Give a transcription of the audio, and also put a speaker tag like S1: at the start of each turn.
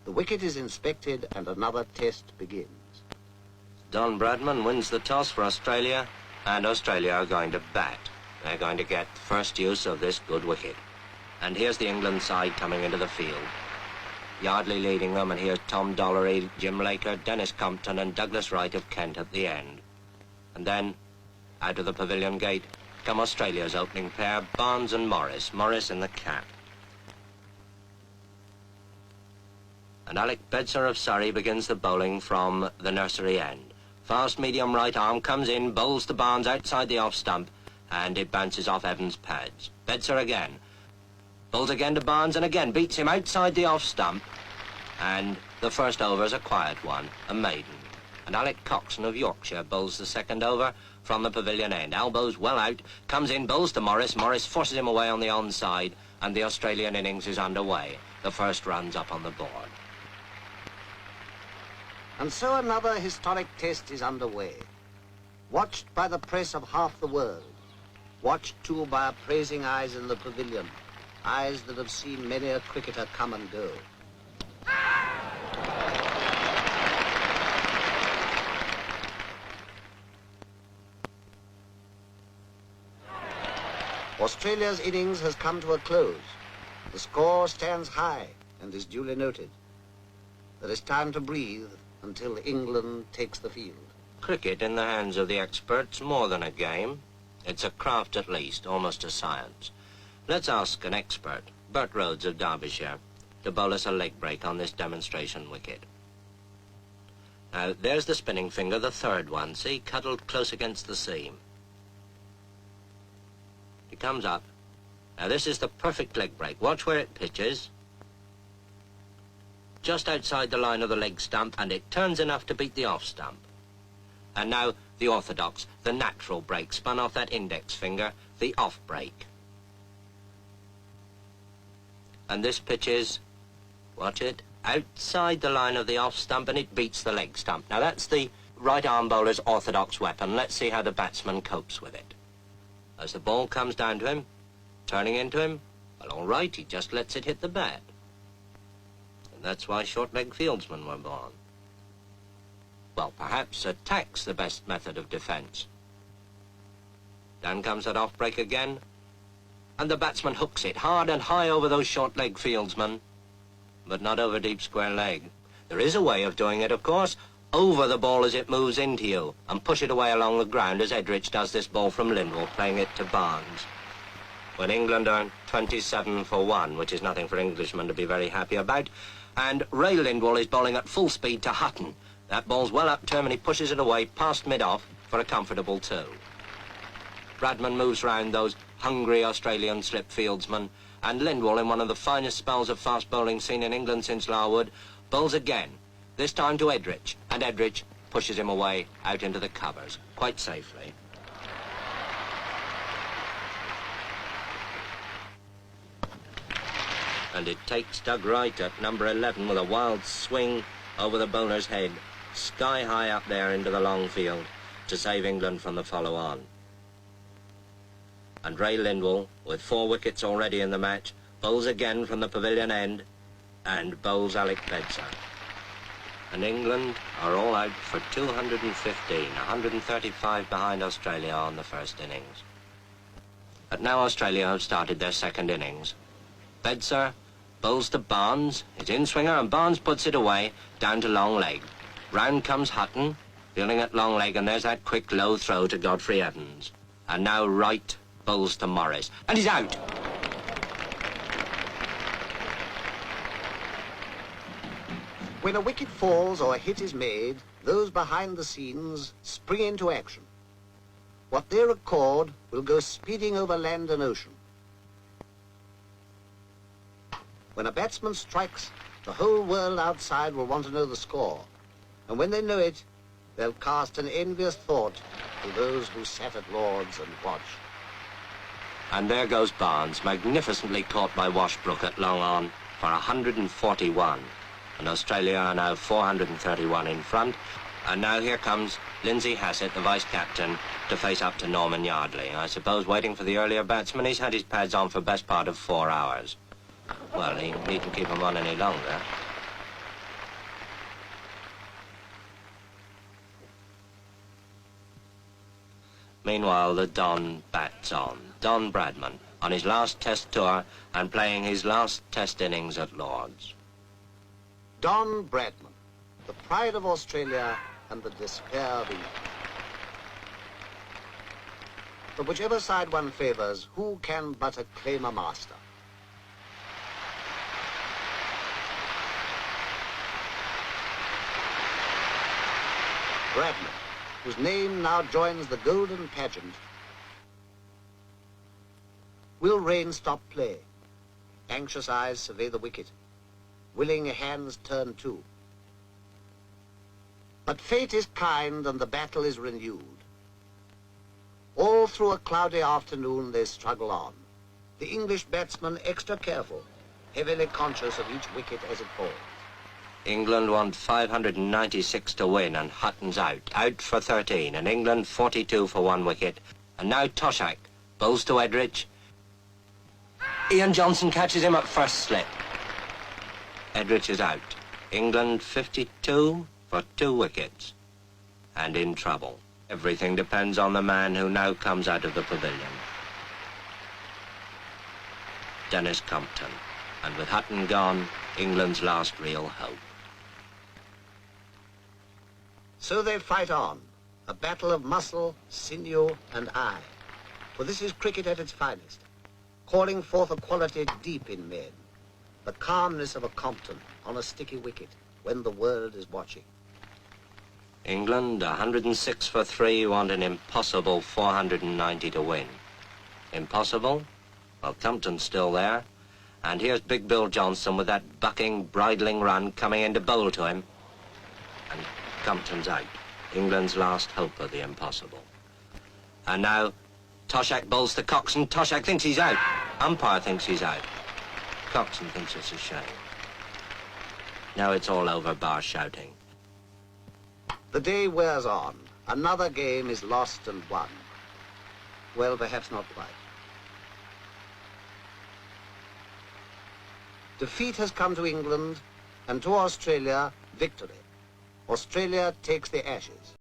S1: The wicket is inspected and another test begins.
S2: Don Bradman wins the toss for Australia, and Australia are going to bat. They're going to get first use of this good wicket. And here's the England side coming into the field. Yardley leading them, and here's Tom Dollery, Jim Laker, Dennis Compton and Douglas Wright of Kent at the end. And then, out of the pavilion gate, come Australia's opening pair, Barnes and Morris, Morris in the cap. And Alec Bedser of Surrey begins the bowling from the nursery end. Fast medium right arm comes in, bowls to Barnes outside the off stump, and it bounces off Evans' pads. Bedser again. Bowls again to Barnes and again beats him outside the off stump. And the first over's a quiet one, a maiden. And Alec Coxon of Yorkshire bowls the second over from the pavilion end. Elbows well out, comes in, bowls to Morris. Morris forces him away on the onside, and the Australian innings is underway. The first run's up on the board.
S1: And so another historic test is underway. Watched by the press of half the world. Watched too by appraising eyes in the pavilion. Eyes that have seen many a cricketer come and go. Australia's innings has come to a close. The score stands high and is duly noted. There is time to breathe until England takes the field.
S2: Cricket in the hands of the experts, more than a game. It's a craft at least, almost a science. Let's ask an expert, Bert Rhodes of Derbyshire, to bowl us a leg break on this demonstration wicket. Now, there's the spinning finger, the third one, see, cuddled close against the seam. It comes up. Now, this is the perfect leg break. Watch where it pitches. Just outside the line of the leg stump, and it turns enough to beat the off stump. And now, the orthodox, the natural break, spun off that index finger, the off break. And this pitches, watch it, outside the line of the off stump, and it beats the leg stump. Now that's the right arm bowler's orthodox weapon. Let's see how the batsman copes with it. As the ball comes down to him, turning into him, well, all right, he just lets it hit the bat. And that's why short-leg fieldsmen were born. Well, perhaps attack's the best method of defense. Down comes that off break again, and the batsman hooks it hard and high over those short-leg fieldsmen, but not over deep square leg. There is a way of doing it, of course, over the ball as it moves into you, and push it away along the ground as Edrich does this ball from Lindwall, playing it to Barnes. When England are 27 for 1, which is nothing for Englishmen to be very happy about, and Ray Lindwall is bowling at full speed to Hutton. That ball's well up to him, and he pushes it away past mid-off for a comfortable 2. Bradman moves round those hungry Australian slip fieldsmen, and Lindwall, in one of the finest spells of fast bowling seen in England since Larwood, bowls again, this time to Edrich, and Edrich pushes him away out into the covers, quite safely. And it takes Doug Wright at number 11 with a wild swing over the bowler's head, sky high up there into the long field, to save England from the follow-on. And Ray Lindwall, with 4 wickets already in the match, bowls again from the pavilion end, and bowls Alec Bedser. And England are all out for 215, 135 behind Australia on the first innings. But now Australia have started their second innings. Bedser bowls to Barnes, his in-swinger, and Barnes puts it away, down to long leg. Round comes Hutton, fielding at long leg, and there's that quick low throw to Godfrey Evans. And now Wright bowls to Morris, and he's out.
S1: When a wicket falls or a hit is made, those behind the scenes spring into action. What they record will go speeding over land and ocean. When a batsman strikes, the whole world outside will want to know the score. And when they know it, they'll cast an envious thought to those who sat at Lord's and watched.
S2: And there goes Barnes, magnificently caught by Washbrook at long on for 141. And Australia are now 431 in front. And now here comes Lindsay Hassett, the vice-captain, to face up to Norman Yardley. I suppose waiting for the earlier batsman. He's had his pads on for best part of 4 hours. Well, he needn't keep them on any longer. Meanwhile, the Don bats on. Don Bradman, on his last Test tour and playing his last Test innings at Lord's.
S1: Don Bradman, the pride of Australia and the despair of England. But whichever side one favours, who can but acclaim a master? Bradman, whose name now joins the golden pageant, will Rain stop play? Anxious eyes survey the wicket. Willing hands turn too. But fate is kind and the battle is renewed. All through a cloudy afternoon they struggle on. The English batsman extra careful, heavily conscious of each wicket as it falls.
S2: England want 596 to win, and Hutton's out for 13, and England 42 for 1 wicket. And now Toshack bowls to Edrich. Ian Johnson catches him at first slip. Edrich is out. England 52 for 2 wickets. And in trouble. Everything depends on the man who now comes out of the pavilion. Dennis Compton. And with Hutton gone, England's last real hope.
S1: So they fight on, a battle of muscle, sinew, and eye. For this is cricket at its finest, calling forth a quality deep in men, the calmness of a Compton on a sticky wicket when the world is watching.
S2: England, 106 for 3, want an impossible 490 to win. Impossible? Well, Compton's still there. And here's Big Bill Johnson with that bucking, bridling run coming in to bowl to him. And Compton's out. England's last hope of the impossible. And now, Toshack bowls to Coxon. Toshack thinks he's out. Umpire thinks he's out. Coxon thinks it's a shame. Now it's all over, bar shouting.
S1: The day wears on. Another game is lost and won. Well, perhaps not quite. Defeat has come to England, and to Australia, victory. Australia takes the Ashes.